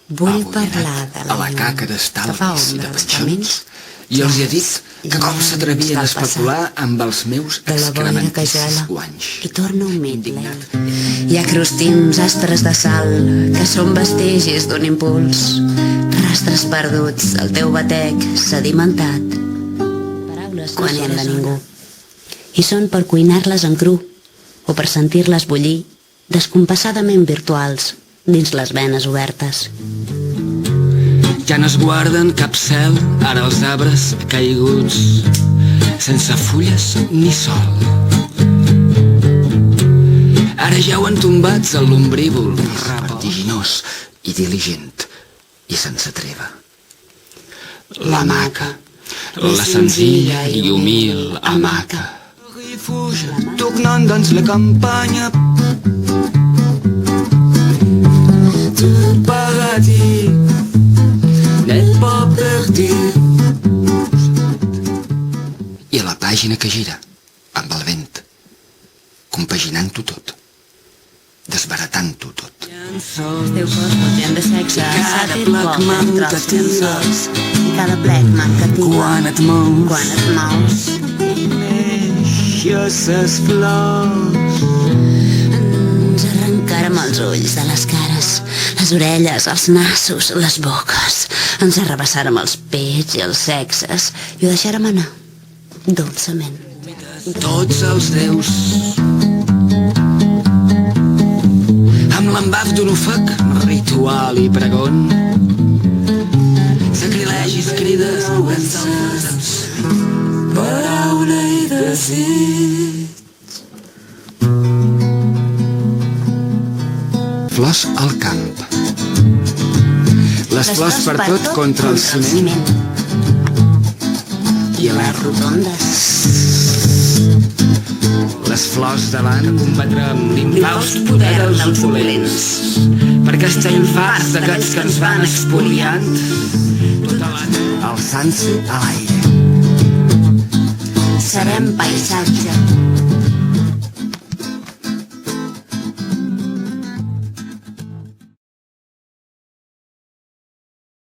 Vull parlar de a la caca que fa d'estalvis i de ombra als pensions, camins, i els hi he dit que com llanos s'atrevien a del especular amb els meus de la boira que excrementissis gela guanys. i torna humit lent. Hi ha crostins astres de sal que són vestigis d'un impuls, rastres perduts al teu batec sedimentat, paraules quan hi han de ningú, i són per cuinar-les en cru o per sentir-les bullir descompassadament virtuals dins les venes obertes. Ja no es guarden cap cel, ara els arbres caiguts, sense fulles ni sol. Ara jauen tombats al l'ombrívol, vertiginós i diligent, i sense treva. La maca, la senzilla i humil hamaca. Rifugia, tornant dins la campanya, tot paradis, n'et pas perdut. I a la pàgina que gira, amb el vent, compaginant-ho tot, desbaratant-ho tot. Els teus cos potent de sexe, sàtir poc, trots cançons, i cada plec manca Quan et mous, quan et mous. neixes ses flors. Ens arrencarem els ulls de les cares, les orelles, els nassos, les boques. Ens arrabassarem els pets i els sexes i ho deixarem anar, dolçament. Tots els déus, amb l'embaf d'un ofec, ritual i pregon, sacrilegis, crides, oberts als paraula i desig. Flors al camp. Les flors per tot contra el ciment i a les rotondes. Les flors davant combatrem l'infaust poder dels dolents, per aquesta infars d'aquests que ens van expoliant, alçant-se a l'aire. Serem paisatge,